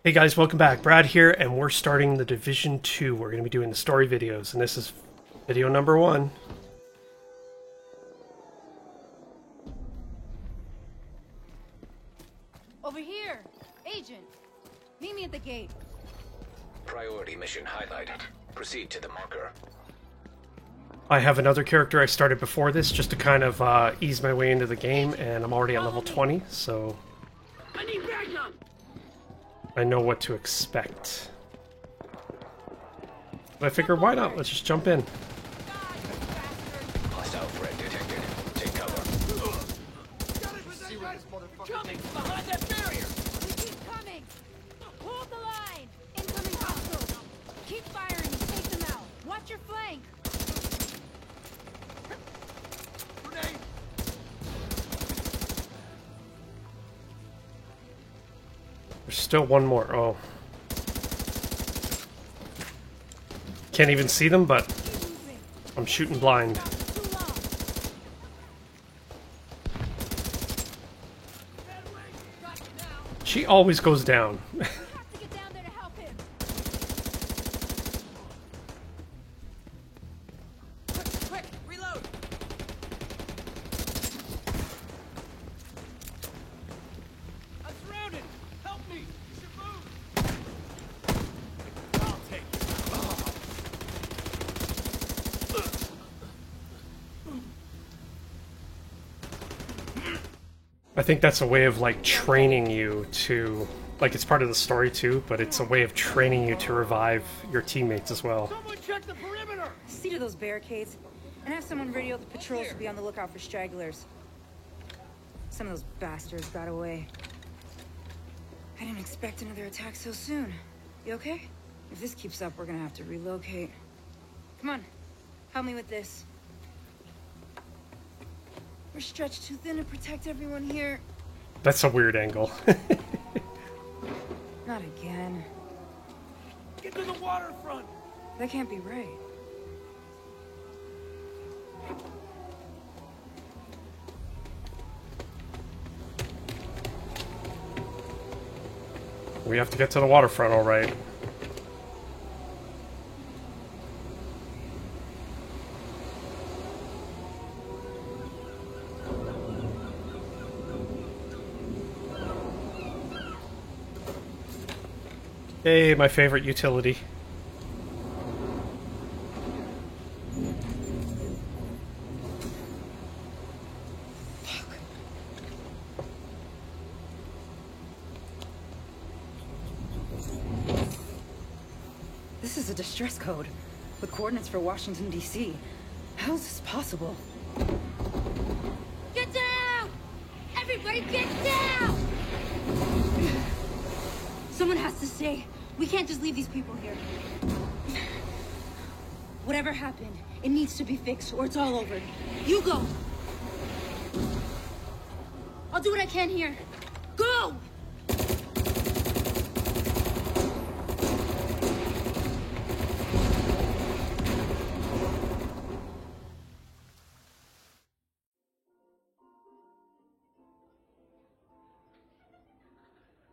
Hey guys, welcome back. Brad here, and we're starting the Division 2. We're going to be doing the story videos, and this is video number 1. Over here! Agent! Meet me at the gate. Priority mission highlighted. Proceed to the marker. I have another character I started before this, just to kind of ease my way into the game, and I'm already at level 20, so I need backup! I know what to expect. But I figured, why not? Let's just jump in. Hostile threat detected. Take cover. Coming! Behind that barrier! We keep coming! Hold the line! Incoming hostiles! Keep firing and take them out! Watch your flank! Grenade! There's still one more. Oh. Can't even see them, but Keep moving! I'm shooting blind. Stop for too long! Got you now! She always goes down. We have to get down there to help him! Quick! Reload! I'm surrounded! Help me! You should move! I'll take I think that's a way of like training you to, like, it's part of the story too, but it's a way of training you to revive your teammates as well. Someone check the perimeter! See to those barricades, and have someone radio the patrols to be on the lookout for stragglers. Some of those bastards got away. I didn't expect another attack so soon. You okay? If this keeps up, we're gonna have to relocate. Come on, help me with this. We're stretched too thin to protect everyone here. That's a weird angle. Not again. Get to the waterfront! That can't be right. We have to get to the waterfront, all right. Hey, my favorite utility. This is a distress code with coordinates for Washington, D.C. How is this possible? Get down! Everybody get down! Someone has to stay. We can't just leave these people here. Whatever happened, it needs to be fixed or it's all over. You go! I'll do what I can here. Go!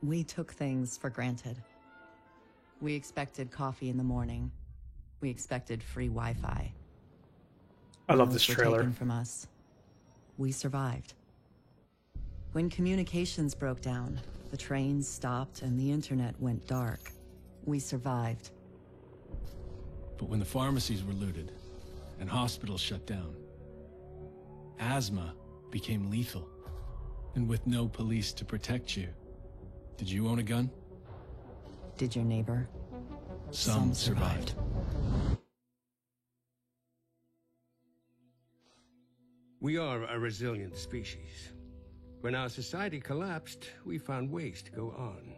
We took things for granted. We expected coffee in the morning. We expected free Wi-Fi. I love Those this were trailer. taken from us. We survived. When communications broke down, the trains stopped and the internet went dark. We survived. But when the pharmacies were looted and hospitals shut down, asthma became lethal. And with no police to protect you, did you own a gun? Did your neighbor? Some survived. We are a resilient species. When our society collapsed, we found ways to go on.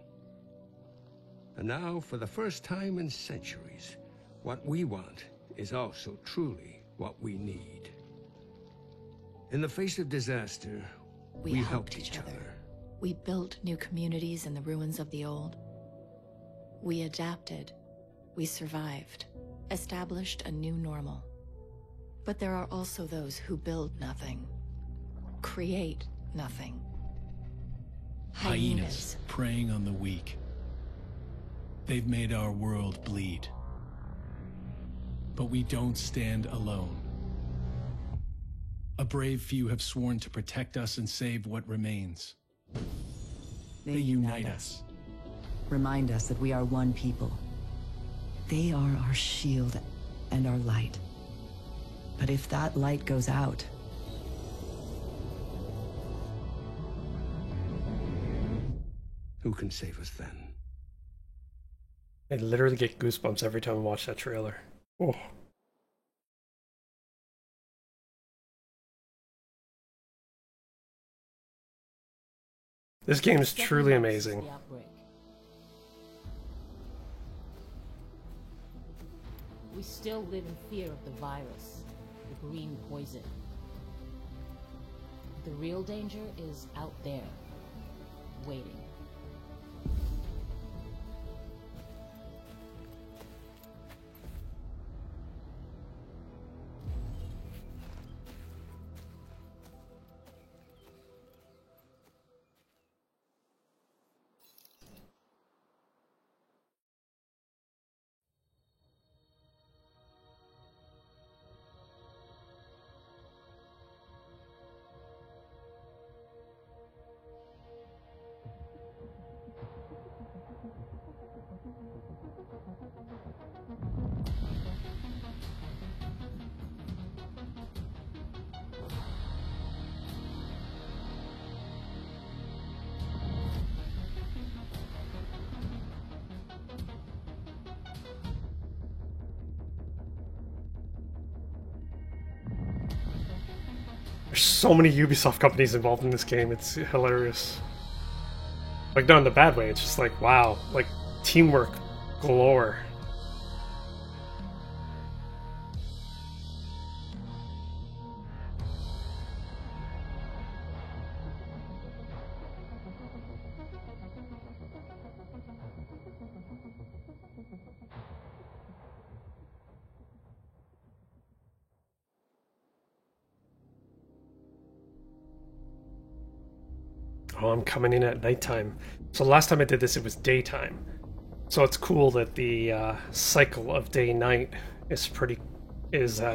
And now, for the first time in centuries, what we want is also truly what we need. In the face of disaster, we helped each other. We built new communities in the ruins of the old. We adapted. We survived. Established a new normal. But there are also those who build nothing. Create nothing. Hyenas preying on the weak. They've made our world bleed. But we don't stand alone. A brave few have sworn to protect us and save what remains. They unite us. Remind us that we are one people. They are our shield and our light. But if that light goes out, Who can save us then? I literally get goosebumps every time I watch that trailer. Oh. This game is truly amazing. We still live in fear of the virus, the green poison. The real danger is out there, waiting. There's so many Ubisoft companies involved in this game, it's hilarious. Like, not in a bad way, it's just like, wow, like, teamwork galore. Oh, I'm coming in at nighttime. So last time I did this, it was daytime. So it's cool that the cycle of day-night is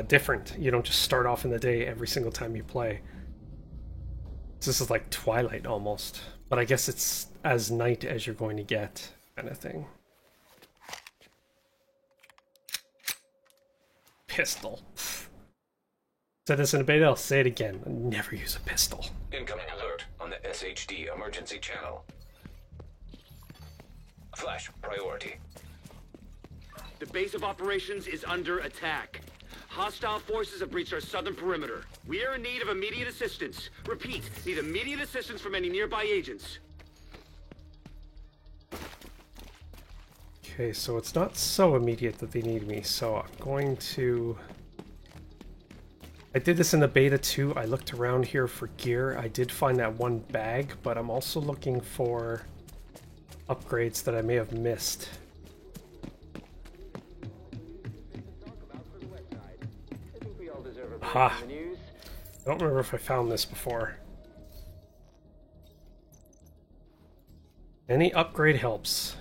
different. You don't just start off in the day every single time you play. This is like Twilight almost, but I guess it's as night as you're going to get, kind of thing. Pistol. Said this in a beta, I'll say it again. Never use a pistol. Incoming alert on the SHD emergency channel. Flash priority. The base of operations is under attack. Hostile forces have breached our southern perimeter. We are in need of immediate assistance. Repeat, need immediate assistance from any nearby agents. Okay, so it's not so immediate that they need me, so I'm going to... I did this in the beta too. I looked around here for gear. I did find that one bag, but I'm also looking for upgrades that I may have missed. Aha! I don't remember if I found this before. Any upgrade helps.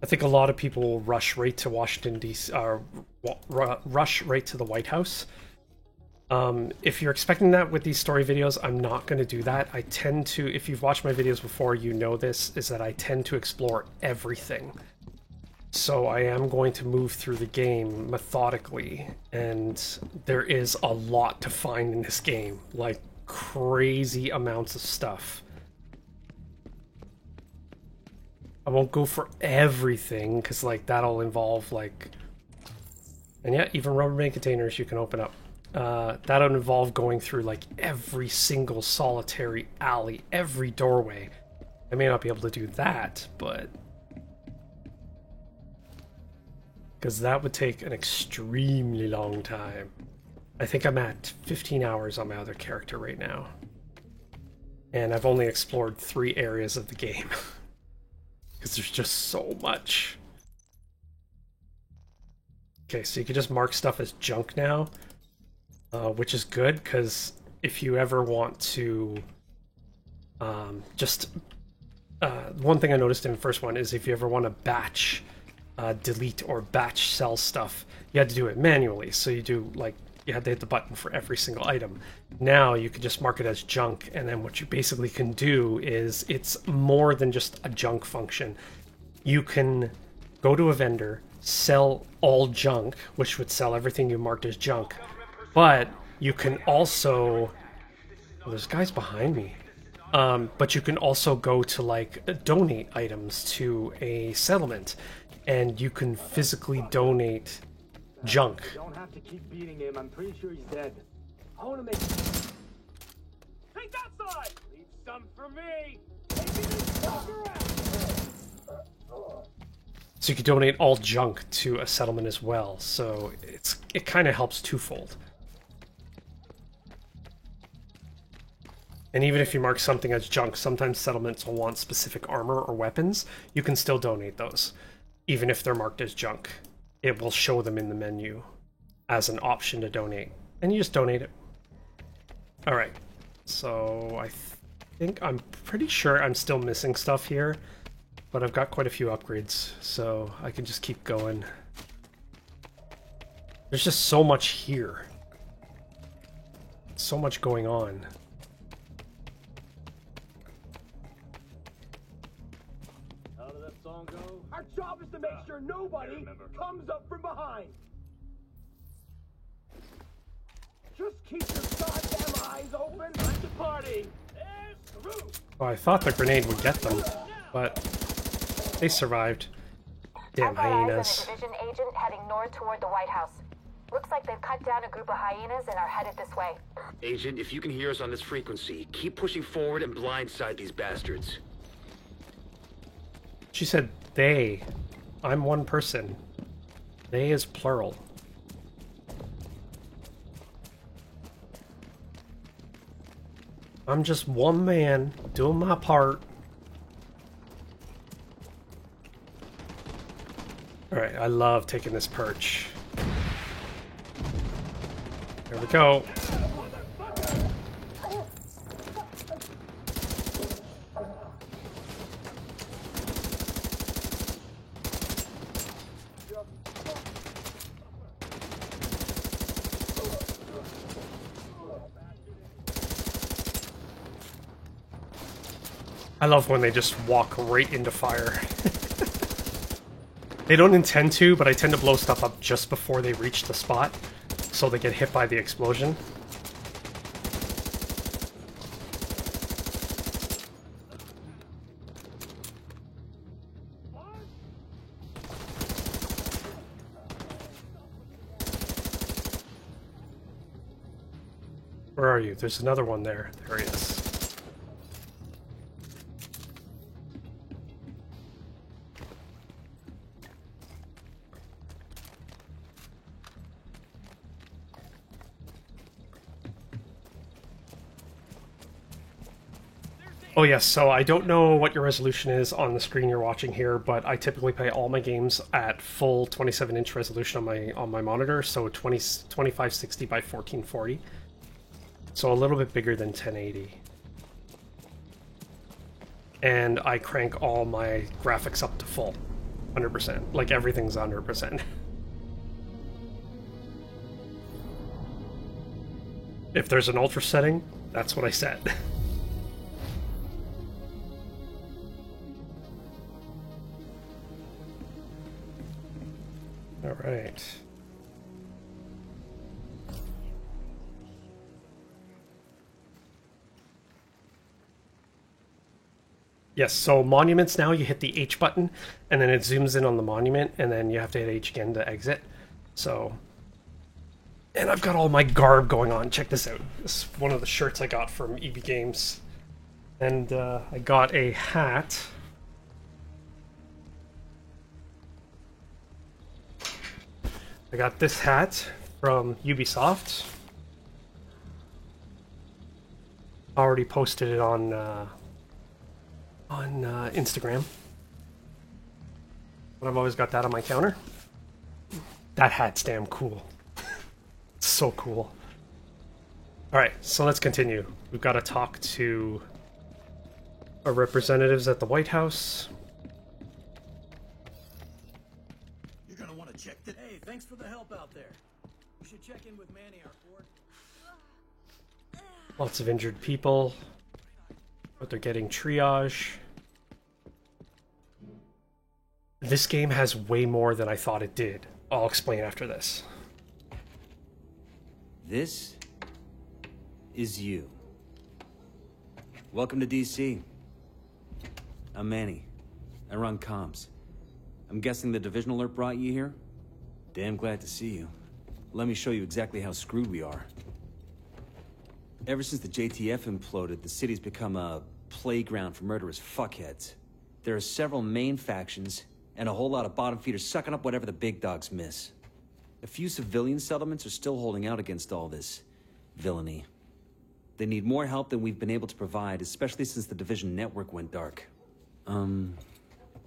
I think a lot of people will rush right to Washington, D.C., rush right to the White House. If you're expecting that with these story videos, I'm not going to do that. I tend to, if you've watched my videos before, you know this, is that I tend to explore everything. So I am going to move through the game methodically, and there is a lot to find in this game. Like, crazy amounts of stuff. I won't go for everything, because, like, that'll involve, like... And yeah, even Rubbermaid containers you can open up. That'll involve going through, like, every single solitary alley, every doorway. I may not be able to do that, but... Because that would take an extremely long time. I think I'm at 15 hours on my other character right now. And I've only explored 3 areas of the game. Because there's just so much. Okay, so you can just mark stuff as junk now. Which is good, because if you ever want to just one thing I noticed in the first one is if you ever want to batch delete or batch sell stuff, you had to do it manually. So you do like you had to hit the button for every single item. Now you can just mark it as junk, and then what you basically can do is it's more than just a junk function. You can go to a vendor, sell all junk, which would sell everything you marked as junk, but you can also... Oh, there's guys behind me. But you can also go to like donate items to a settlement, and you can physically donate junk. You don't have to keep beating him. I'm pretty sure he's dead. I want to make. Take that side. Leave some for me. So you could donate all junk to a settlement as well. So it kind of helps twofold. And even if you mark something as junk, sometimes settlements will want specific armor or weapons. You can still donate those, even if they're marked as junk. It will show them in the menu as an option to donate. And you just donate it. Alright, so I think I'm pretty sure I'm still missing stuff here, but I've got quite a few upgrades, so I can just keep going. There's just so much here. So much going on. Our job is to make sure nobody comes up from behind. Just keep your goddamn eyes open. Let the party. Well, I thought the grenade would get them, but they survived. Damn hyenas. I've got eyes on a division agent heading north toward the White House. Looks like they've cut down a group of hyenas and are headed this way. Agent, if you can hear us on this frequency, keep pushing forward and blindside these bastards. She said they. I'm one person. They is plural. I'm just one man doing my part. Alright, I love taking this perch. There we go. I love when they just walk right into fire. They don't intend to, but I tend to blow stuff up just before they reach the spot, so they get hit by the explosion. Where are you? There's another one there. There he is. Oh yes, so I don't know what your resolution is on the screen you're watching here, but I typically play all my games at full 27-inch resolution on my monitor, so 2560 by 1440. So a little bit bigger than 1080. And I crank all my graphics up to full, 100%. Like everything's 100%. If there's an ultra setting, that's what I set. All right. Yes, so monuments now, you hit the H button, and then it zooms in on the monument, and then you have to hit H again to exit. So, and I've got all my garb going on. Check this out. This is one of the shirts I got from EB Games. And I got a hat. I got this hat from Ubisoft. Already posted it on Instagram. But I've always got that on my counter. That hat's damn cool. It's so cool. Alright, so let's continue. We've got to talk to Our representatives at the White House. You're gonna want to check the... Hey, thanks for the help out there. You should check in with Manny, our court. Lots of injured people. But they're getting triage. This game has way more than I thought it did. I'll explain after this. This is you. Welcome to DC. I'm Manny. I run comms. I'm guessing the division alert brought you here? Damn glad to see you. Let me show you exactly how screwed we are. Ever since the JTF imploded, the city's become a playground for murderous fuckheads. There are several main factions, and a whole lot of bottom feeders sucking up whatever the big dogs miss. A few civilian settlements are still holding out against all this villainy. They need more help than we've been able to provide, especially since the Division network went dark.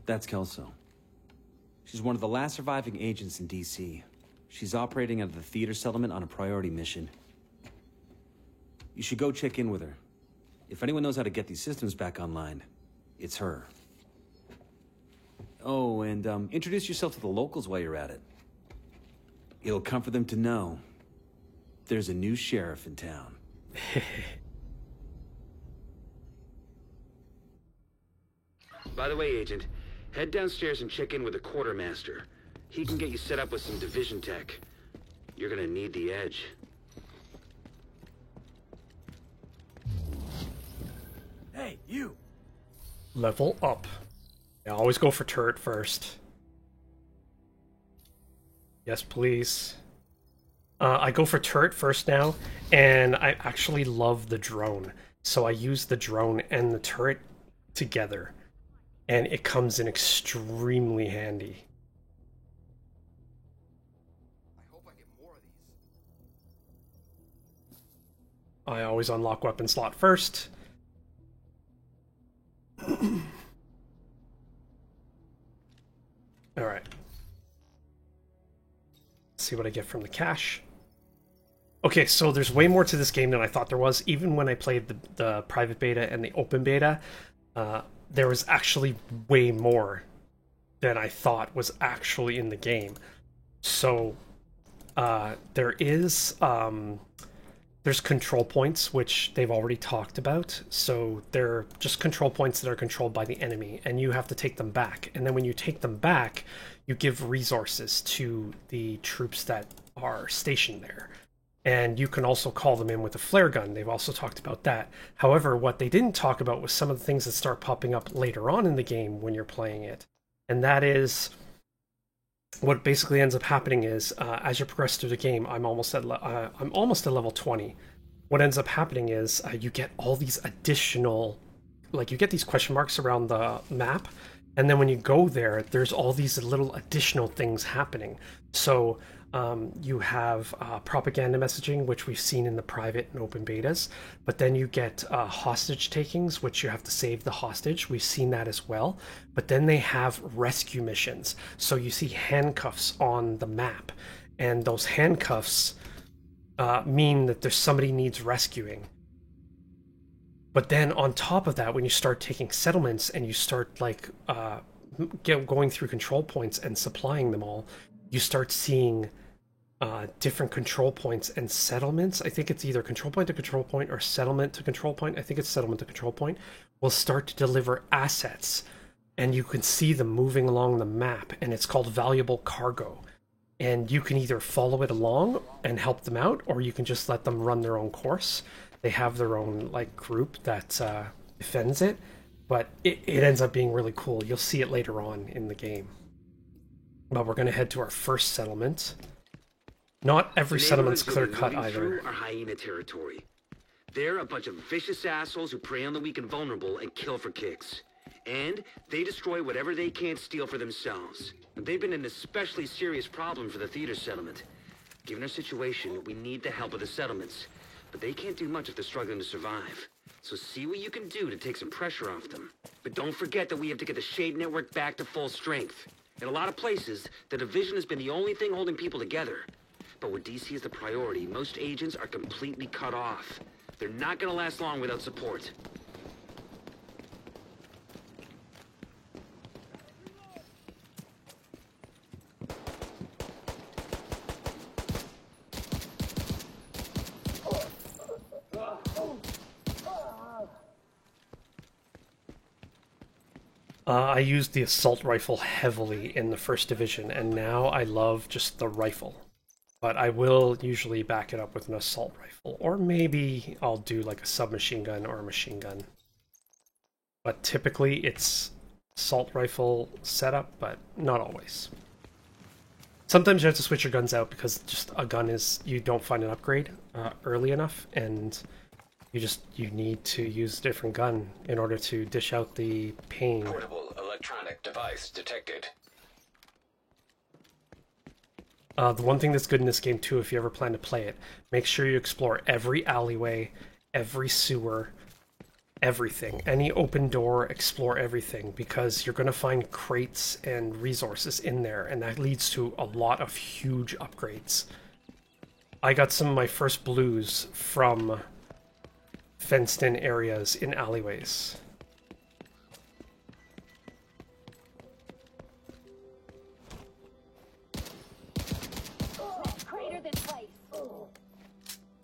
That's Kelso. She's one of the last surviving agents in DC. She's operating out of the theater settlement on a priority mission. You should go check in with her. If anyone knows how to get these systems back online, it's her. Oh, and introduce yourself to the locals while you're at it. It'll comfort them to know there's a new sheriff in town. By the way, Agent, head downstairs and check in with the quartermaster. He can get you set up with some division tech. You're gonna need the edge. Hey, you! Level up. I always go for turret first. Yes, please. I go for turret first now, and I actually love the drone. So I use the drone and the turret together, and it comes in extremely handy. I always unlock weapon slot first. Alright. See what I get from the cache. Okay, so there's way more to this game than I thought there was. Even when I played the private beta and the open beta, there was actually way more than I thought was actually in the game. So there is there's control points, which they've already talked about. So they're just control points that are controlled by the enemy, and you have to take them back. And then when you take them back, you give resources to the troops that are stationed there. And you can also call them in with a flare gun. They've also talked about that. However, what they didn't talk about was some of the things that start popping up later on in the game when you're playing it. And that is, what basically ends up happening is, as you progress through the game, I'm almost at level 20. What ends up happening is you get all these additional, like you get these question marks around the map, and then when you go there, there's all these little additional things happening. So you have propaganda messaging, which we've seen in the private and open betas, but then you get hostage takings, which you have to save the hostage. We've seen that as well. But then they have rescue missions. So you see handcuffs on the map, and those handcuffs mean that there's somebody needs rescuing. But then on top of that, when you start taking settlements and you start like going through control points and supplying them all, you start seeing different control points and settlements. I think it's either control point to control point or settlement to control point. I think it's settlement to control point. Will start to deliver assets, and you can see them moving along the map, and it's called valuable cargo. And you can either follow it along and help them out, or you can just let them run their own course. They have their own like group that defends it, but it ends up being really cool. You'll see it later on in the game. But we're going to head to our first settlement. Not every settlement's clear-cut either. Are hyena territory. They're a bunch of vicious assholes who prey on the weak and vulnerable and kill for kicks. And they destroy whatever they can't steal for themselves. They've been an especially serious problem for the theater settlement. Given our situation, we need the help of the settlements. But they can't do much if they're struggling to survive. So see what you can do to take some pressure off them. But don't forget that we have to get the Shade Network back to full strength. In a lot of places, the Division has been the only thing holding people together. But where DC is the priority, most agents are completely cut off. They're not gonna last long without support. I used the assault rifle heavily in the First Division, and now I love just the rifle. But I will usually back it up with an assault rifle, or maybe I'll do like a submachine gun or a machine gun. But typically it's assault rifle setup, but not always. Sometimes you have to switch your guns out because just a gun is, you don't find an upgrade early enough, and you need to use a different gun in order to dish out the pain. Portable electronic device detected. The one thing that's good in this game too, if you ever plan to play it, make sure you explore every alleyway, every sewer, everything. Any open door, explore everything, because you're going to find crates and resources in there, and that leads to a lot of huge upgrades. I got some of my first blues from fenced-in areas in alleyways. Crater this place.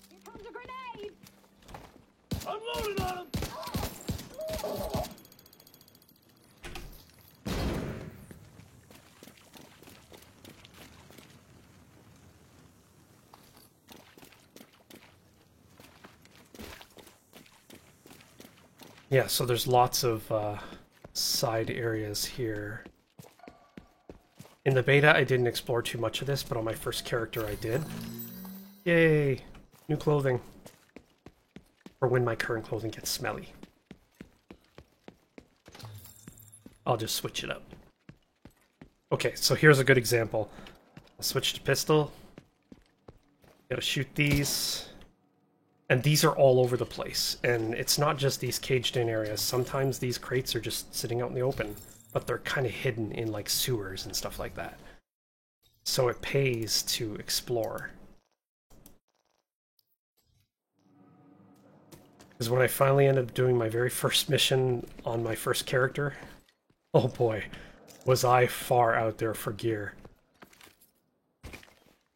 Here comes a grenade. Unloading on him! Yeah, so there's lots of side areas here. In the beta, I didn't explore too much of this, but on my first character I did. Yay! New clothing. For when my current clothing gets smelly. I'll just switch it up. Okay, so here's a good example. I'll switch to pistol. Gotta shoot these. And these are all over the place. And it's not just these caged in areas. Sometimes these crates are just sitting out in the open, but they're kind of hidden in like sewers and stuff like that. So it pays to explore. Because when I finally ended up doing my very first mission on my first character, oh boy, was I far out there for gear.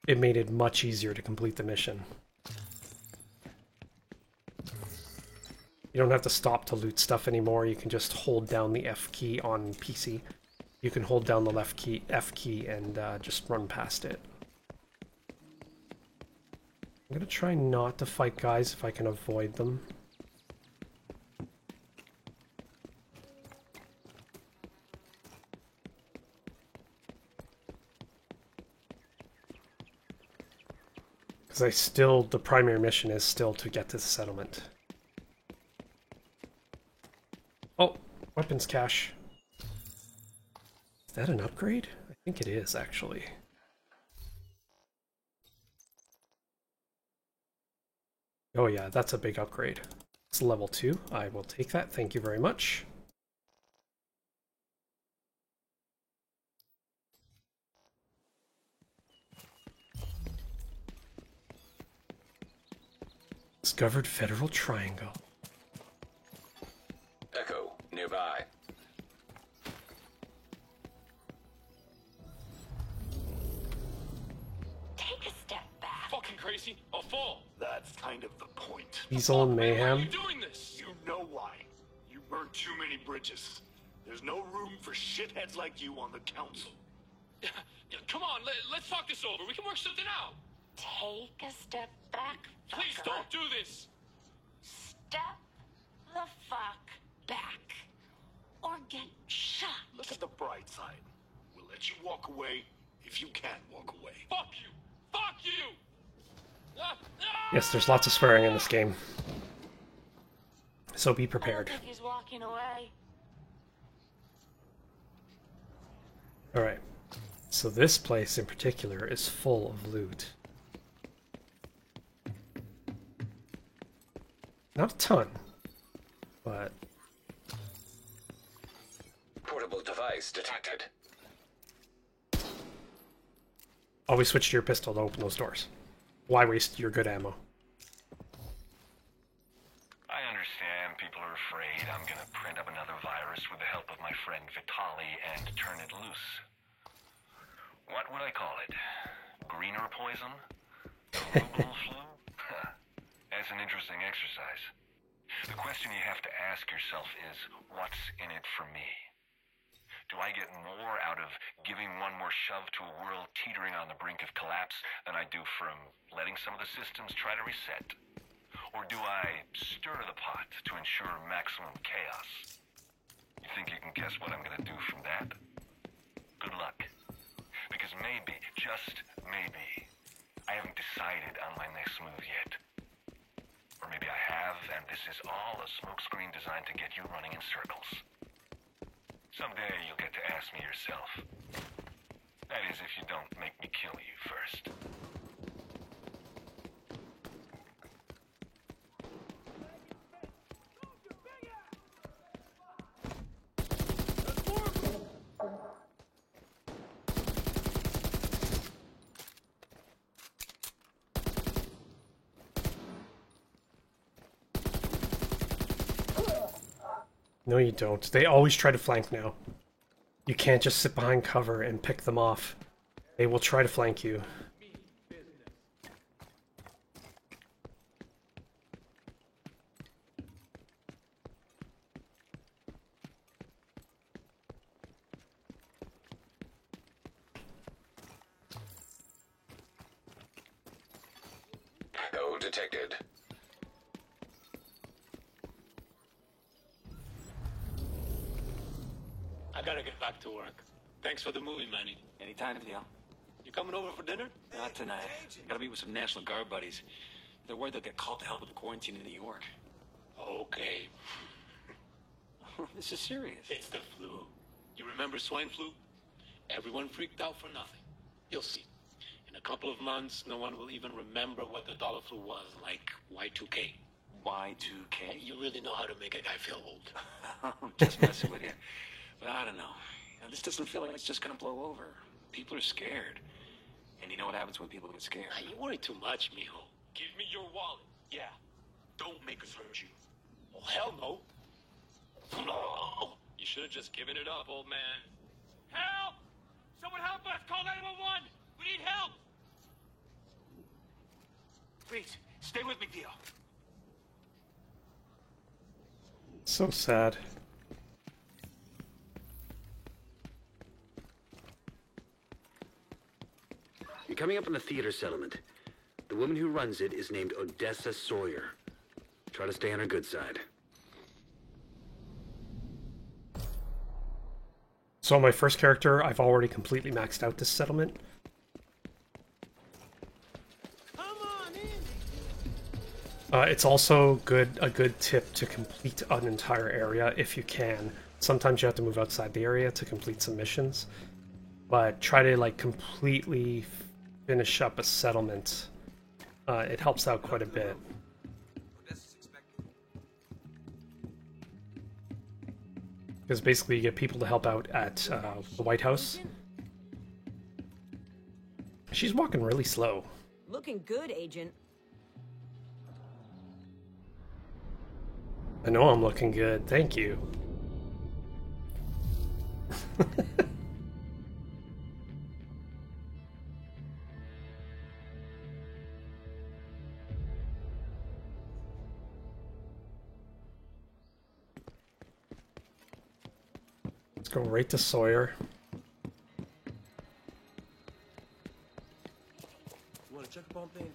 It made it much easier to complete the mission. You don't have to stop to loot stuff anymore. You can just hold down the F key on PC. You can hold down the left key, F key, and just run past it. I'm gonna try not to fight guys if I can avoid them. Because the primary mission is still to get to the settlement. Oh, weapons cache. Is that an upgrade? I think it is, actually. Oh yeah, that's a big upgrade. It's level 2. I will take that. Thank you very much. Discovered Federal Triangle. Echo, nearby. Take a step back. Fucking crazy. I'll fall. That's kind of the point. Diesel and Why are Mayhem. you doing this? You know why. You burned too many bridges. There's no room for shitheads like you on the council. Yeah, come on, let's talk this over. We can work something out. Take a step back. Please fucker. don't do this. Step the fuck back. Or get shot. Look at the bright side. We'll let you walk away if you can walk away. Fuck you. Fuck you. Yes, there's lots of swearing in this game. So be prepared. I don't think he's walking away. Alright. So this place in particular is full of loot. Not a ton, but... Portable device detected. Always switch to your pistol to open those doors. Why waste your good ammo? I understand people are afraid I'm gonna print up another virus with the help of my friend Vitali and turn it loose. What would I call it? Greener poison? Arugula flu? That's an interesting exercise. The question you have to ask yourself is, what's in it for me? Do I get more out of giving one more shove to a world teetering on the brink of collapse than I do from letting some of the systems try to reset? Or do I stir the pot to ensure maximum chaos? You think you can guess what I'm gonna do from that? Good luck. Because maybe, just maybe, I haven't decided on my next move yet. Or maybe I have, and this is all a smokescreen designed to get you running in circles. Someday you'll get to ask me yourself. That is, if you don't make me kill you first. No, you don't. They always try to flank now. You can't just sit behind cover and pick them off. They will try to flank you. Code detected. I gotta get back to work. Thanks for the movie, Manny. Anytime, Theo. You coming over for dinner? Not tonight. Gotta meet with some National Guard buddies. They're worried they'll get called to help with the quarantine in New York. Okay. This is serious. It's the flu. You remember swine flu? Everyone freaked out for nothing. You'll see. In a couple of months, no one will even remember what the dollar flu was, like Y2K. Y2K? You really know how to make a guy feel old. I'm just messing with you. But I don't know. This doesn't feel like it's just gonna blow over. People are scared. And you know what happens when people get scared? You worry too much, mijo. Give me your wallet. Yeah. Don't make us hurt you. Oh, hell no. No. You should have just given it up, old man. Help! Someone help us! Call 911! We need help! Please, stay with me, Theo. So sad. You're coming up on the theater settlement. The woman who runs it is named Odessa Sawyer. Try to stay on her good side. So my first character, I've already completely maxed out this settlement. It's also a good tip to complete an entire area if you can. Sometimes you have to move outside the area to complete some missions, but try to like completely finish up a settlement. It helps out quite a bit. Because basically you get people to help out at the White House. She's walking really slow. Looking good, Agent. I know I'm looking good, thank you. Let's go right to Sawyer. You wanna check up on things?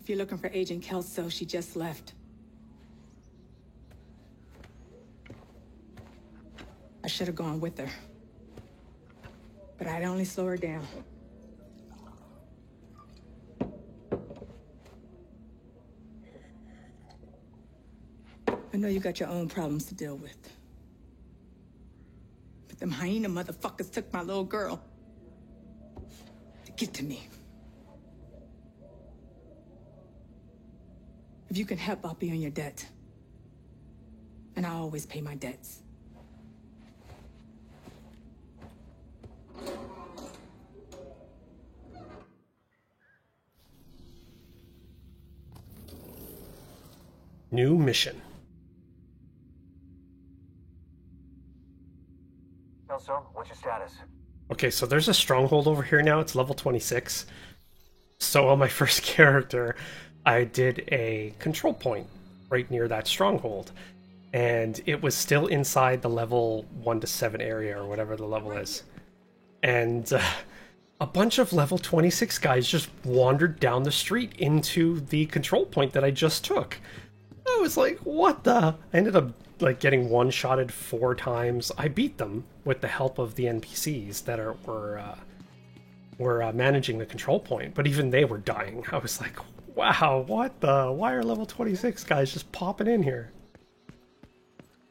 If you're looking for Agent Kelso, she just left. I should have gone with her. But I'd only slow her down. I know you got your own problems to deal with. But them hyena motherfuckers took my little girl. To get to me. If you can help, I'll be on your debt. And I always pay my debts. New mission. Kelso, what's your status? Okay, so there's a stronghold over here now. It's level 26. So on my first character, I did a control point right near that stronghold. And it was still inside the level 1 to 7 area, or whatever the level is. And a bunch of level 26 guys just wandered down the street into the control point that I just took. I was like, what the? I ended up like getting one-shotted 4 times. I beat them with the help of the NPCs that were managing the control point, but even they were dying. I was like, wow, what the? Why are level 26 guys just popping in here?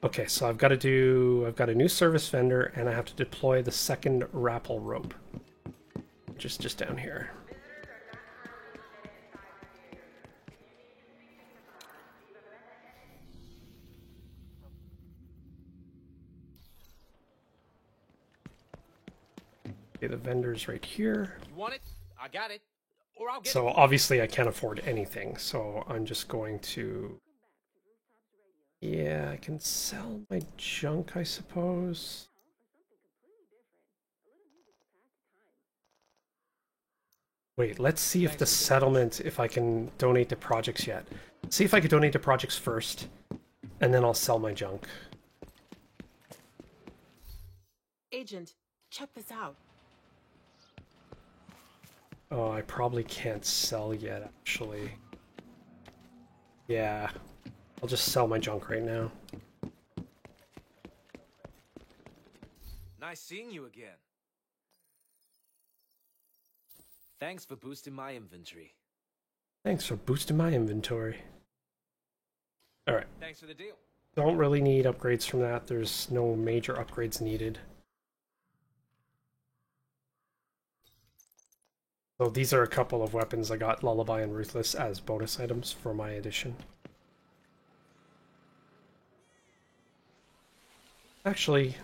Okay, so I've got a new service vendor, and I have to deploy the second rappel rope, which is just down here. Okay, the vendor's right here. You want it? I got it. Or I'll get So obviously I can't afford anything, so I'm just going to... Yeah, I can sell my junk, I suppose. Wait, let's see if the settlement, if I can donate to projects yet. See if I can donate to projects first, and then I'll sell my junk. Agent, check this out. Oh, I probably can't sell yet, actually. Yeah, I'll just sell my junk right now. Nice seeing you again. Thanks for boosting my inventory. Thanks for boosting my inventory. Alright. Thanks for the deal. Don't really need upgrades from that. There's no major upgrades needed. So these are a couple of weapons. I got Lullaby and Ruthless as bonus items for my edition. Actually,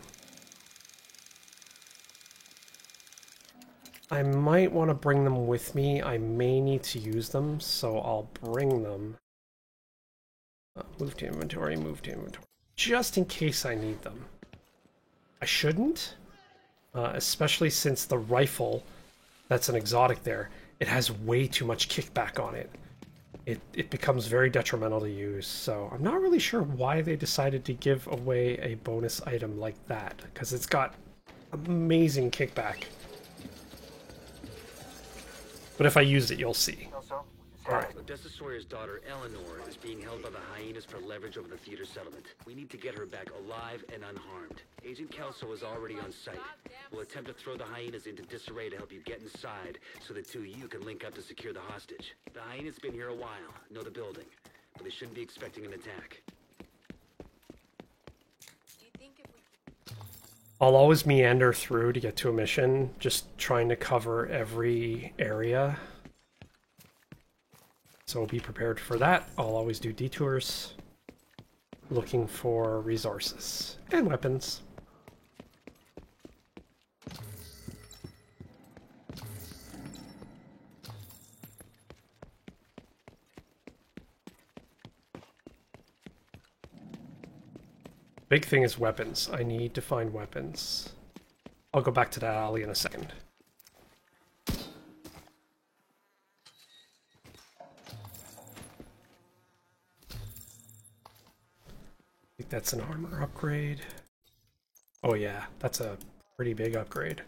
I might want to bring them with me. I may need to use them, so I'll bring them. Move to inventory, move to inventory. Just in case I need them. I shouldn't, especially since the rifle, that's an exotic there, it has way too much kickback on it. It becomes very detrimental to use, so I'm not really sure why they decided to give away a bonus item like that, because it's got amazing kickback. But if I use it, you'll see. Alright. Odessa Sawyer's daughter, Eleanor, is being held by the Hyenas for leverage over the theater settlement. We need to get her back alive and unharmed. Agent Kelso is already on site. We'll attempt to throw the Hyenas into disarray to help you get inside, so the two of you can link up to secure the hostage. The Hyenas been here a while, know the building, but they shouldn't be expecting an attack. I'll always meander through to get to a mission, just trying to cover every area. So be prepared for that. I'll always do detours, looking for resources and weapons. Big thing is weapons. I need to find weapons. I'll go back to that alley in a second. I think that's an armor upgrade. Oh yeah, that's a pretty big upgrade.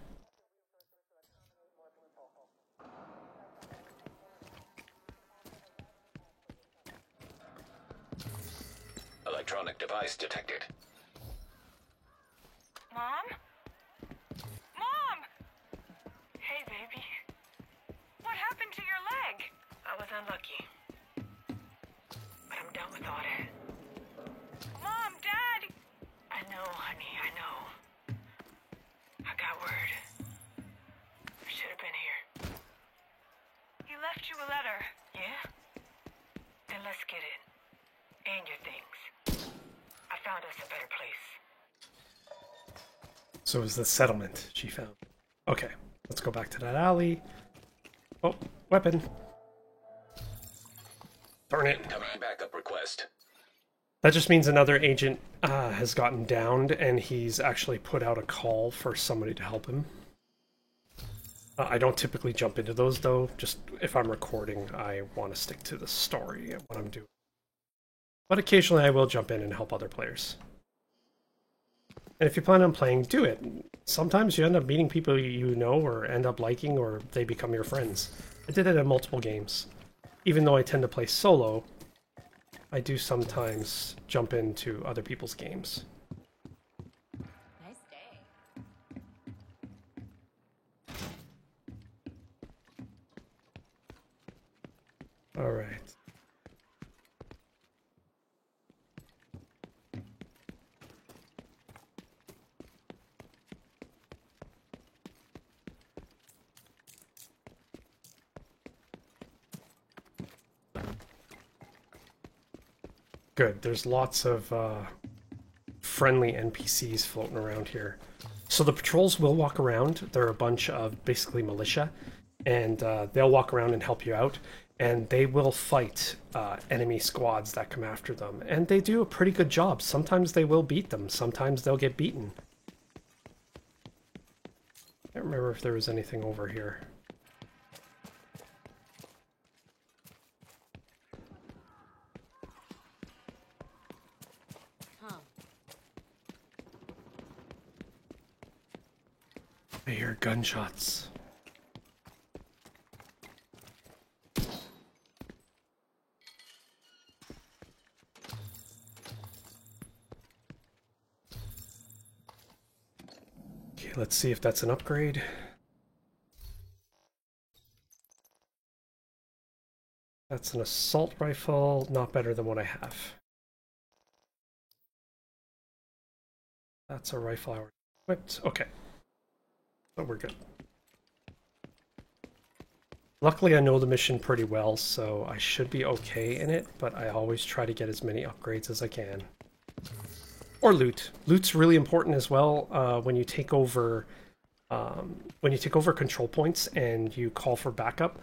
Electronic device detected. Mom? Mom! Hey, baby. What happened to your leg? I was unlucky. But I'm done with all that. Mom, Dad! I know, honey, I know. I got word. I should have been here. He left you a letter. Yeah? Then let's get it. And your things. I found us a better place. So it was the settlement she found. Okay, let's go back to that alley. Oh, weapon. Darn it. Incoming backup request. That just means another agent has gotten downed, and he's actually put out a call for somebody to help him. I don't typically jump into those though. Just if I'm recording, I want to stick to the story and what I'm doing. But occasionally I will jump in and help other players. And if you plan on playing, do it. Sometimes you end up meeting people you know or end up liking, or they become your friends. I did it in multiple games. Even though I tend to play solo, I do sometimes jump into other people's games. Nice day. All right. Good. There's lots of friendly NPCs floating around here. So the patrols will walk around. They're a bunch of basically militia, and they'll walk around and help you out. And they will fight enemy squads that come after them. And they do a pretty good job. Sometimes they will beat them. Sometimes they'll get beaten. I can't remember if there was anything over here. I hear gunshots. Okay, let's see if that's an upgrade. That's an assault rifle, not better than what I have. That's a rifle I already equipped. Okay. But we're good. Luckily, I know the mission pretty well, so I should be okay in it, but I always try to get as many upgrades as I can. Or loot. Loot's really important as well when you take over control points and you call for backup.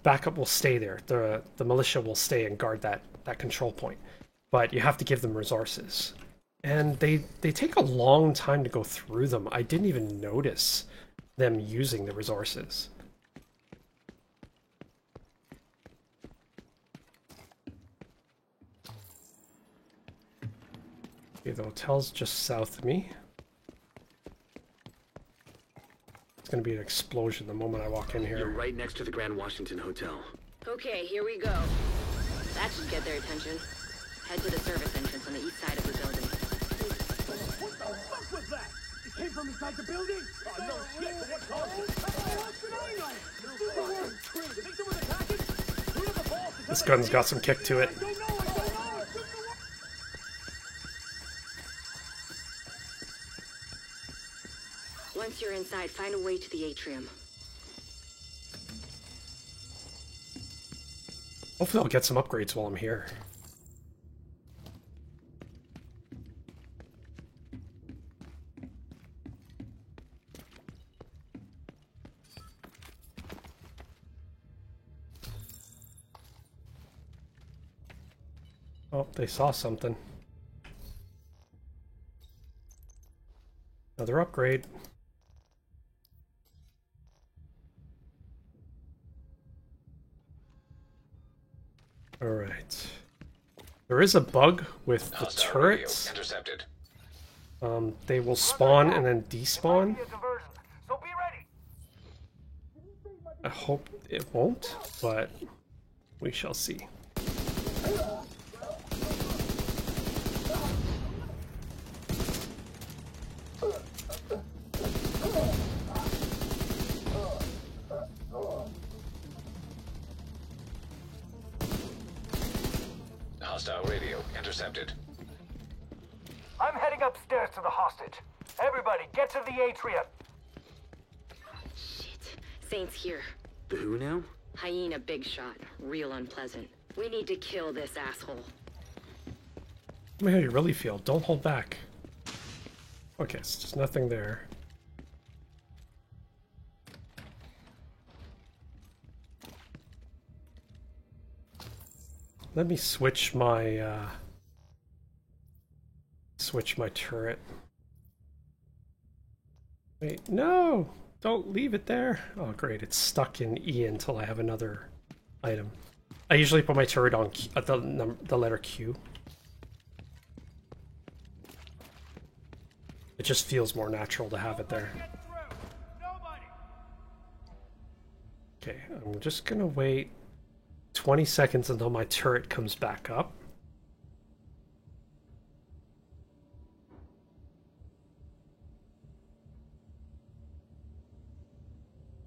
Backup will stay there. The militia will stay and guard that control point. But you have to give them resources. And they take a long time to go through them. I didn't even notice them using the resources. Okay, the hotel's just south of me. It's gonna be an explosion the moment I walk in here. You're right next to the Grand Washington Hotel. Okay, here we go. That should get their attention. Head to the service entrance on the east side of the building. What the fuck was that? It came from inside the building? Oh, no shit. What caused it? How should I know? Do the work. Think someone's attacking? Who the boss? This gun's got some kick to it. Once you're inside, find a way to the atrium. Hopefully I'll get some upgrades while I'm here. Oh, they saw something. Another upgrade. All right. There is a bug with the turrets. Intercepted. They will spawn and then despawn. I hope it won't, but we shall see. Hostile radio intercepted. I'm heading upstairs to the hostage. Everybody, get to the atrium. Shit. Saint's here. The who now? Hyena big shot. Real unpleasant. We need to kill this asshole. Let me know how you really feel. Don't hold back. Okay, it's just nothing there. Let me switch my turret. Wait, no! don't leave it there. Oh, great. It's stuck in E until I have another item. I usually put my turret on at the letter Q. It just feels more natural to have it there. Okay, I'm just gonna wait 20 seconds until my turret comes back up.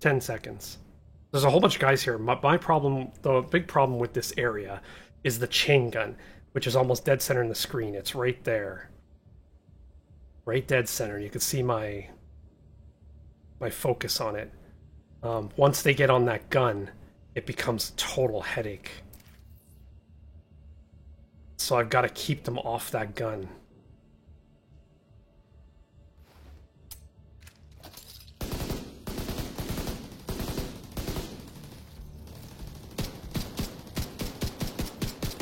$10 seconds. There's a whole bunch of guys here. My problem, the big problem with this area is the chain gun, which is almost dead center in the screen. It's right there. Right dead center. You can see my focus on it. Once they get on that gun, it becomes a total headache. So I've got to keep them off that gun.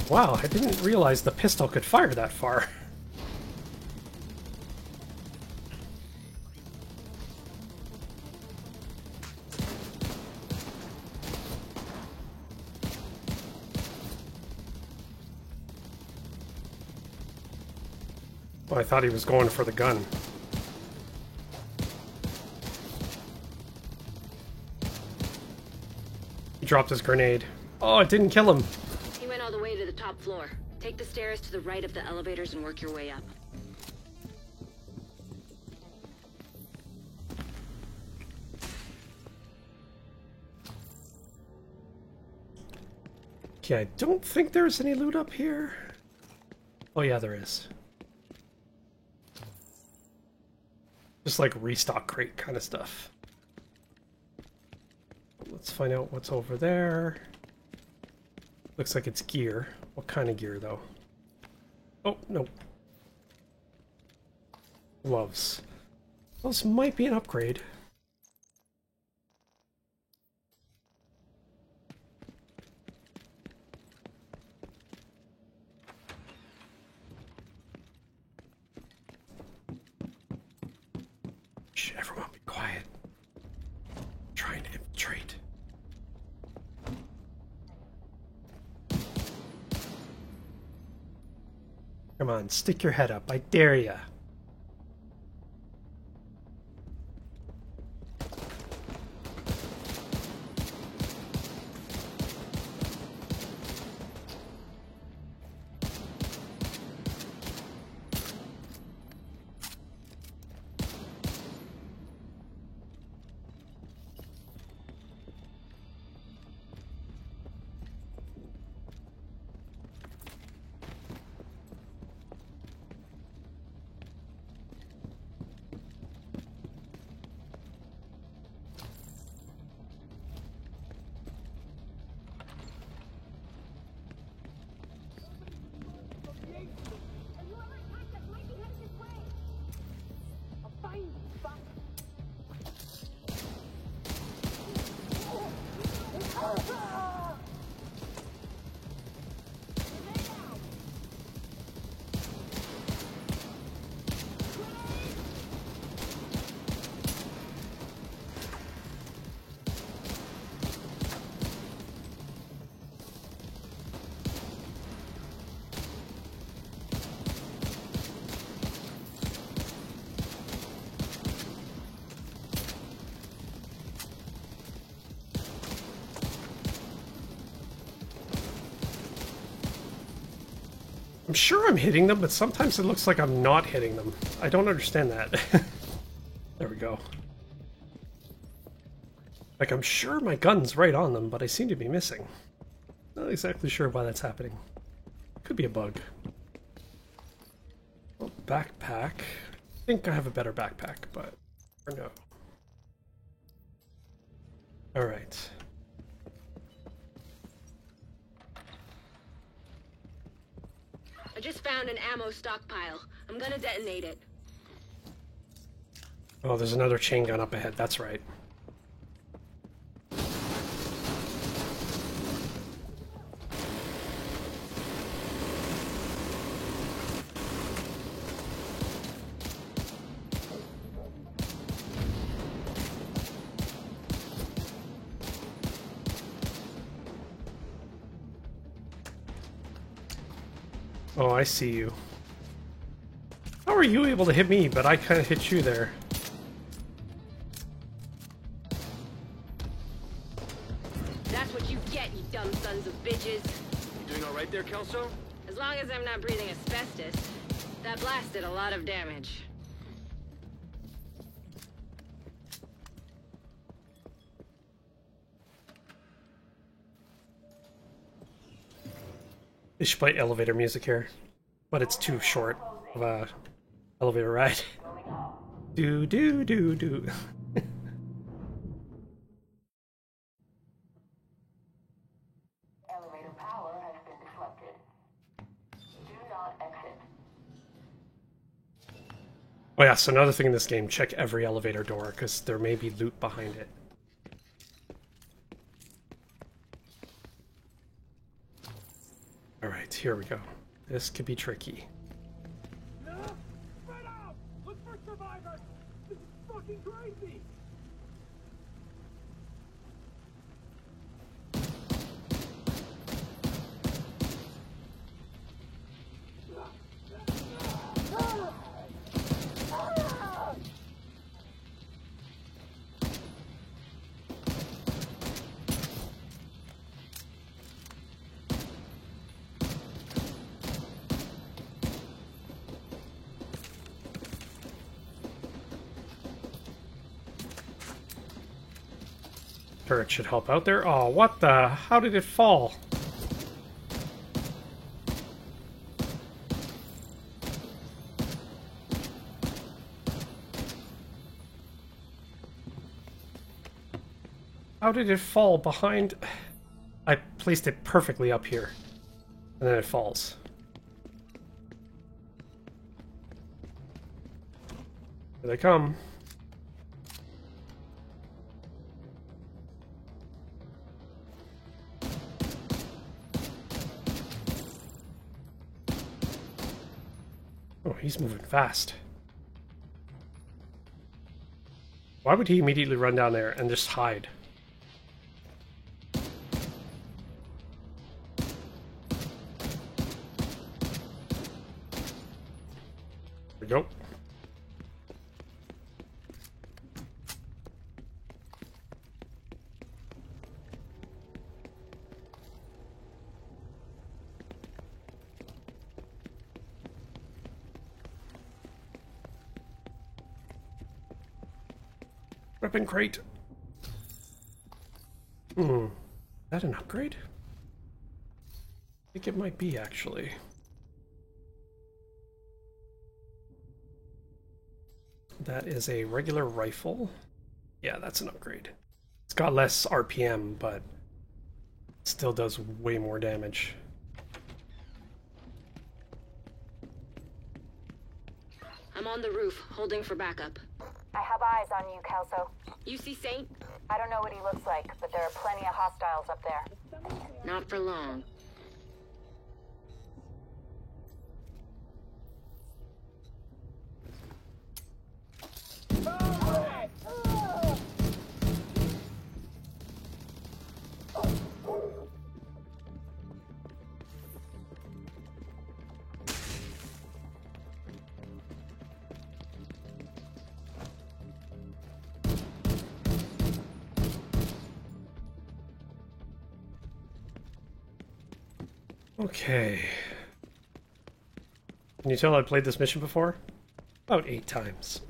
Wow, I didn't realize the pistol could fire that far. Well, I thought he was going for the gun. He dropped his grenade. Oh, it didn't kill him. He went all the way to the top floor. Take the stairs to the right of the elevators and work your way up. Okay, I don't think there's any loot up here. Oh yeah, there is. Just like restock crate kind of stuff. Let's find out what's over there. Looks like it's gear. What kind of gear though? Oh, no. Gloves. Those might be an upgrade. Shh, everyone be quiet. I'm trying to infiltrate. Come on, stick your head up. I dare ya. I'm sure I'm hitting them, but sometimes it looks like I'm not hitting them. I don't understand that. There we go. Like, I'm sure my gun's right on them, but I seem to be missing. Not exactly sure why that's happening. Could be a bug. Well, backpack. I think I have a better backpack, but... or no. Alright. I just found an ammo stockpile. I'm gonna detonate it. Oh, there's another chain gun up ahead. That's right. Oh, I see you. How are you able to hit me, but I kind of hit you there? That's what you get, you dumb sons of bitches. You doing all right there, Kelso? As long as I'm not breathing asbestos. That blast did a lot of damage. They should play elevator music here, but it's too short of a elevator ride. Do do do do. Elevator power has been disrupted. Do not exit. Oh yeah, so another thing in this game, check every elevator door, because there may be loot behind it. Alright, here we go. This could be tricky. No! Spread out! Look for survivors! This is fucking crazy! Turret should help out there. Oh, what the? How did it fall? How did it fall behind? I placed it perfectly up here. And then it falls. Here they come. Oh, he's moving fast. Why would he immediately run down there and just hide? There we go. Weapon crate. Is that an upgrade? I think it might be, actually. That is a regular rifle. Yeah, that's an upgrade. It's got less RPM, but still does way more damage. I'm on the roof, holding for backup. I have eyes on you, Kelso. You see Saint? I don't know what he looks like, but there are plenty of hostiles up there. Not for long. Okay. Can you tell I played this mission before? About 8 times.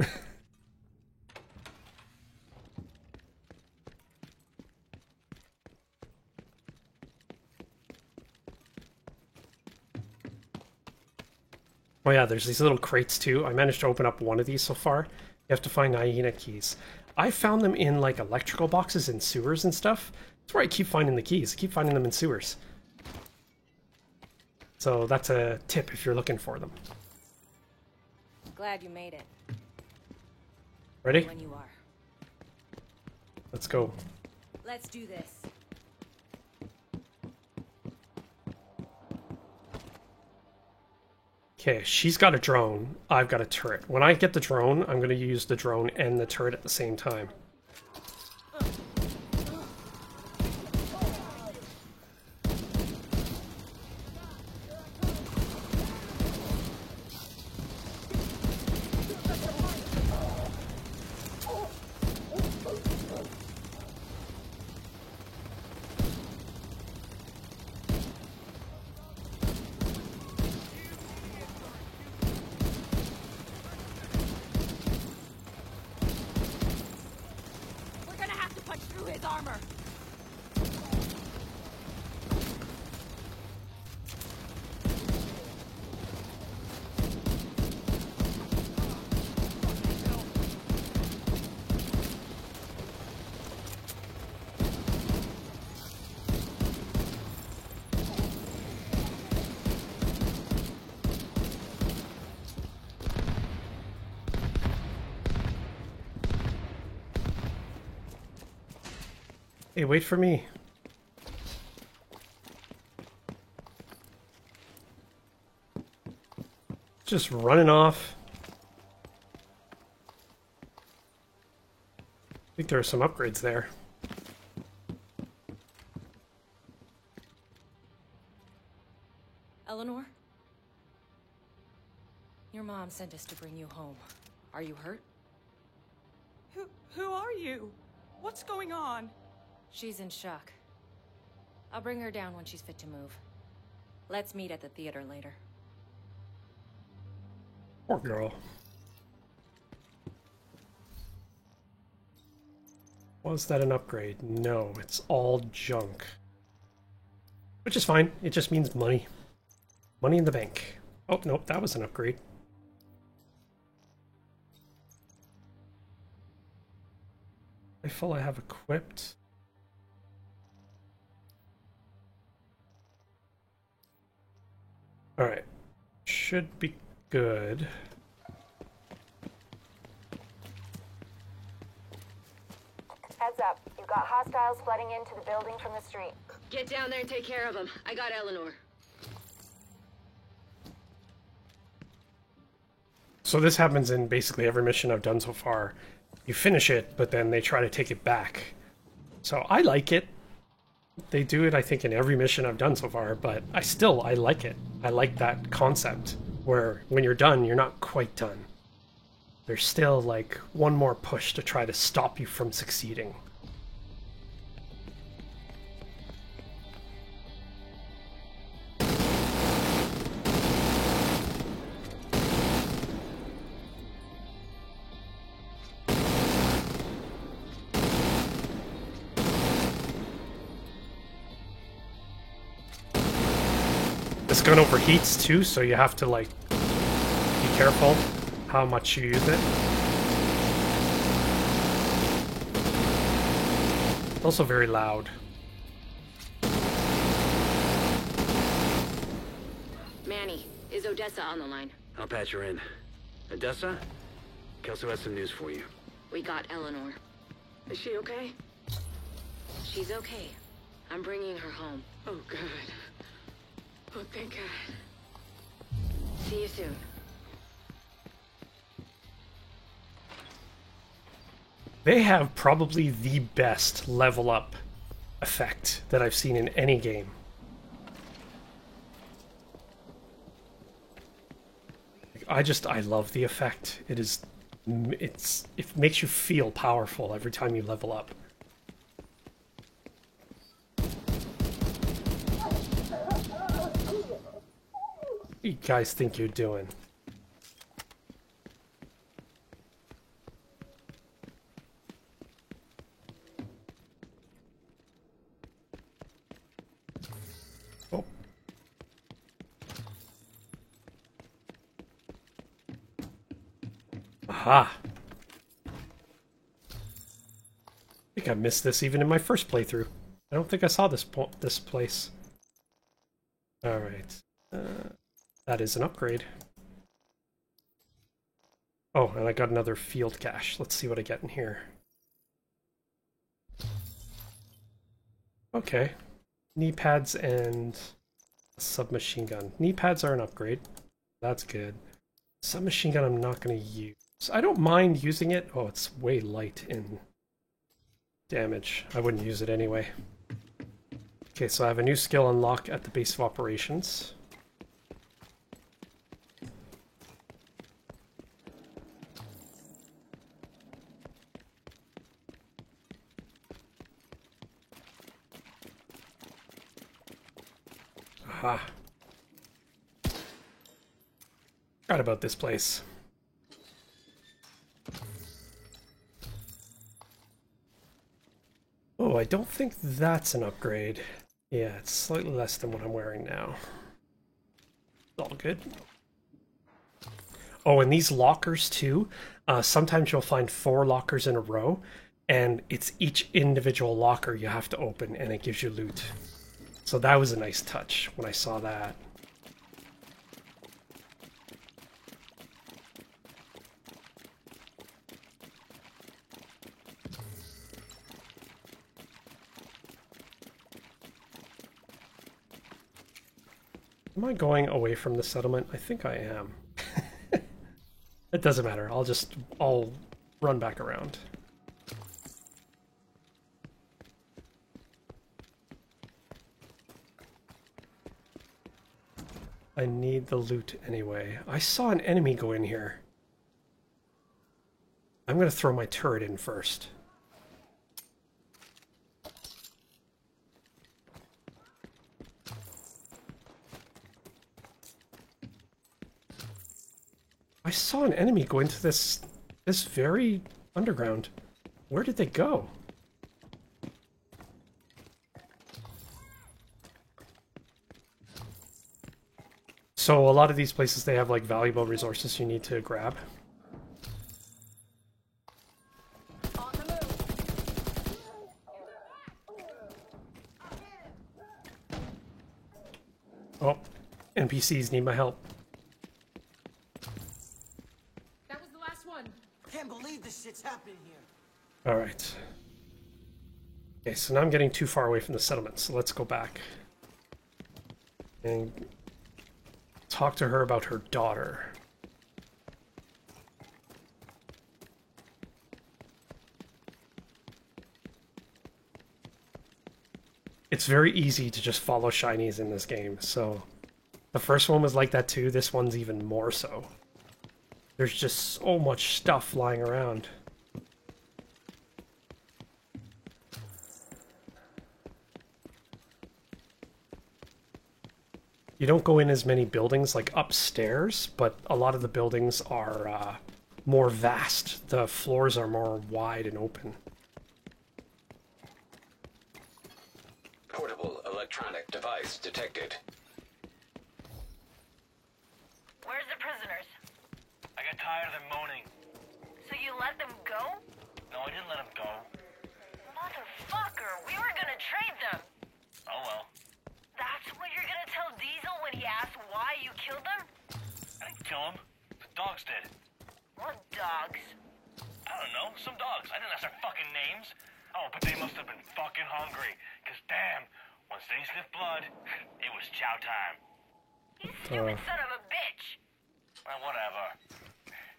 Oh yeah, there's these little crates too. I managed to open up one of these so far. You have to find hyena keys. I found them in like electrical boxes in sewers and stuff. That's where I keep finding the keys. I keep finding them in sewers. So that's a tip if you're looking for them. Glad you made it. Ready? When you are. Let's go. Let's do this. Okay, she's got a drone. I've got a turret. When I get the drone, I'm going to use the drone and the turret at the same time. through his armor! Hey, wait for me. Just running off. I think there are some upgrades there. Eleanor? Your mom sent us to bring you home. Are you hurt? Who are you? What's going on? She's in shock. I'll bring her down when she's fit to move. Let's meet at the theater later. Poor girl. Was that an upgrade? No, it's all junk. Which is fine. It just means money. Money in the bank. Oh, nope, that was an upgrade. Rifle I have equipped. Alright. Should be good. Heads up. You've got hostiles flooding into the building from the street. Get down there and take care of them. I got Eleanor. So this happens in basically every mission I've done so far. You finish it, but then they try to take it back. So I like it. They do it, I think, in every mission I've done so far, but I like it. I like that concept, where when you're done, you're not quite done. There's still, like, one more push to try to stop you from succeeding. This gun overheats too, so you have to, like, be careful how much you use it. Also very loud. Manny, is Odessa on the line? I'll patch her in. Odessa? Kelso has some news for you. We got Eleanor. Is she okay? She's okay. I'm bringing her home. Oh, God. Oh, thank God. See you soon. They have probably the best level up effect that I've seen in any game. I love the effect. It makes you feel powerful every time you level up. What do you guys think you're doing? Oh. Aha! I think I missed this even in my first playthrough. I don't think I saw this place. Alright. That is an upgrade. Oh, and I got another field cache. Let's see what I get in here. Okay. Knee pads and submachine gun. Knee pads are an upgrade. That's good. Submachine gun I'm not going to use. I don't mind using it. Oh, it's way light in damage. I wouldn't use it anyway. Okay, so I have a new skill unlock at the base of operations. Aha. Forgot about this place. Oh, I don't think that's an upgrade. Yeah, it's slightly less than what I'm wearing now. All good. Oh, and these lockers too. Sometimes you'll find 4 lockers in a row, and it's each individual locker you have to open, and it gives you loot. So that was a nice touch when I saw that. Am I going away from the settlement? I think I am. It doesn't matter. I'll run back around. I need the loot anyway. I saw an enemy go in here. I'm gonna throw my turret in first. I saw an enemy go into this very underground. Where did they go? So a lot of these places, they have like valuable resources you need to grab. Oh, NPCs need my help. Can't believe this shit's happening here. Alright. Okay, so now I'm getting too far away from the settlement, so let's go back. And talk to her about her daughter. It's very easy to just follow shinies in this game, so the first one was like that too, this one's even more so. There's just so much stuff lying around. You don't go in as many buildings like upstairs, but a lot of the buildings are more vast. The floors are more wide and open. Portable electronic device detected. Where's the prisoners? I got tired of them moaning. So you let them go? No, I didn't let them go. Motherfucker, we were gonna trade them. Oh well. That's what you're gonna tell Diesel when he asks why you killed them? I didn't kill them. The dogs did. What dogs? I don't know. Some dogs. I didn't ask their fucking names. Oh, but they must have been fucking hungry. Cause damn, once they sniffed blood, it was chow time. You stupid son of a bitch. Well, whatever.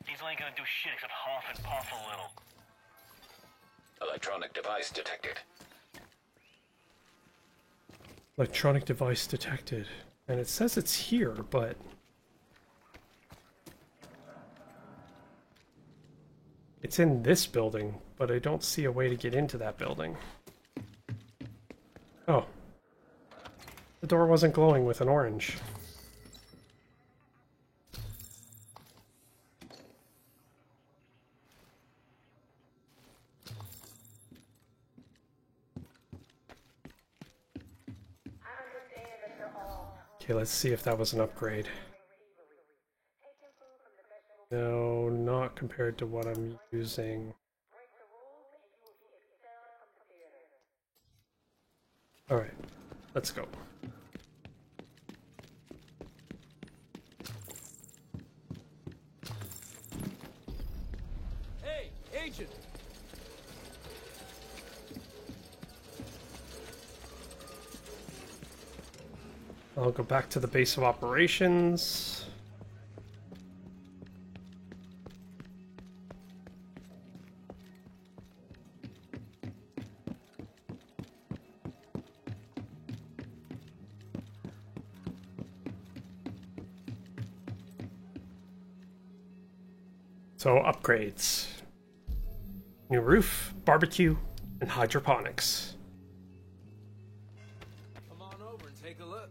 Diesel ain't gonna do shit except huff and puff a little. Electronic device detected. Electronic device detected. And it says it's here, but... it's in this building, but I don't see a way to get into that building. Oh. The door wasn't glowing with an orange. Okay, let's see if that was an upgrade. No, not compared to what I'm using. Alright, let's go. Hey, agent! I'll go back to the base of operations. So upgrades. New roof, barbecue, and hydroponics. Come on over and take a look.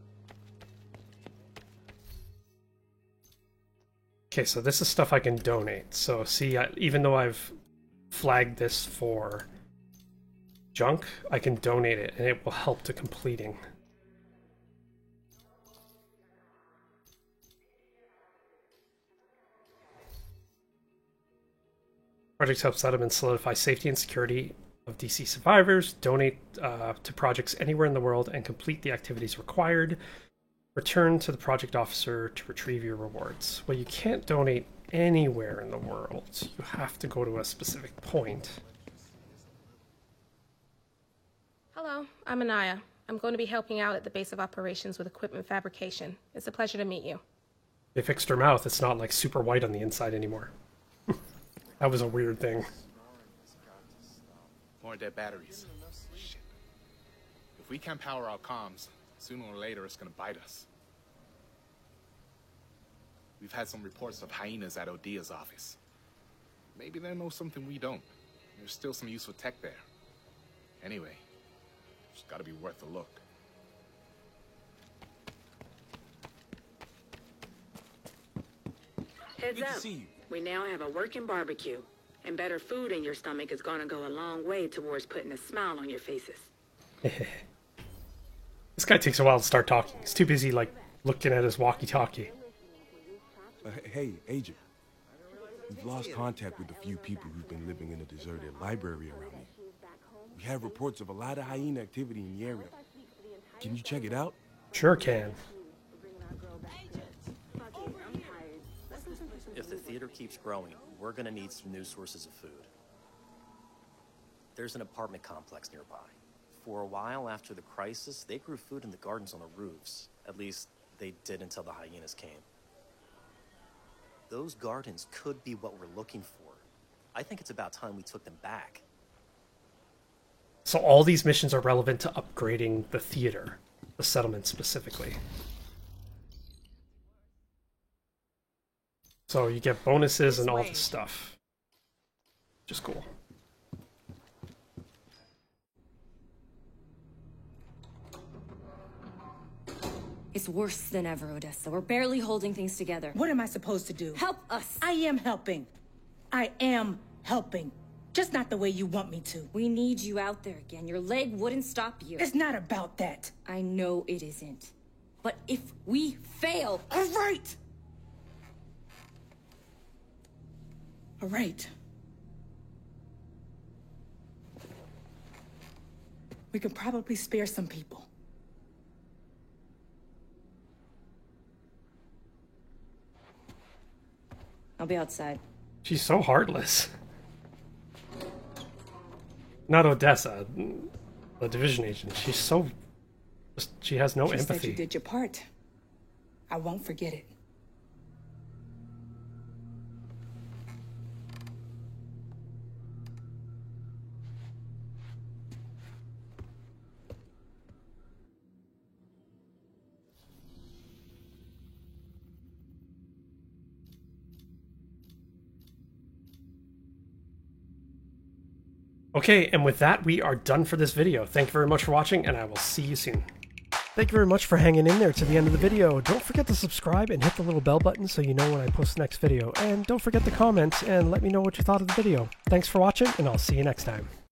Okay, so this is stuff I can donate. So see, even though I've flagged this for junk, I can donate it and it will help to completing. Projects help settlement solidify safety and security of DC survivors. Donate to projects anywhere in the world and complete the activities required. Return to the project officer to retrieve your rewards. Well, you can't donate anywhere in the world. You have to go to a specific point. Hello, I'm Anaya. I'm going to be helping out at the base of operations with equipment fabrication. It's a pleasure to meet you. They fixed her mouth. It's not like super white on the inside anymore. That was a weird thing. More dead batteries. Shit. If we can't power our comms, sooner or later it's gonna bite us. We've had some reports of hyenas at Odia's office. Maybe they know something we don't. There's still some useful tech there. Anyway, it's gotta be worth a look. Heads up. We now have a working barbecue. And better food in your stomach is gonna go a long way towards putting a smile on your faces. This guy takes a while to start talking. He's too busy, like, looking at his walkie-talkie. Hey, Agent. We've lost contact with a few people who've been living in a deserted library around here. We have reports of a lot of hyena activity in the area. Can you check it out? Sure can. If the theater keeps growing, we're gonna need some new sources of food. There's an apartment complex nearby. For a while after the crisis, they grew food in the gardens on the roofs. At least, they did until the hyenas came. Those gardens could be what we're looking for. I think it's about time we took them back. So all these missions are relevant to upgrading the theater, the settlement specifically. So you get bonuses and all this stuff. Which is cool. It's worse than ever, Odessa. We're barely holding things together. What am I supposed to do? Help us! I am helping. I am helping. Just not the way you want me to. We need you out there again. Your leg wouldn't stop you. It's not about that. I know it isn't. But if we fail... All right! All right. We could probably spare some people. I'll be outside. She's so heartless. Not Odessa, the division agent. She's so... She has no empathy. You said you did your part. I won't forget it. Okay, and with that, we are done for this video. Thank you very much for watching, and I will see you soon. Thank you very much for hanging in there to the end of the video. Don't forget to subscribe and hit the little bell button so you know when I post the next video. And don't forget to comment and let me know what you thought of the video. Thanks for watching, and I'll see you next time.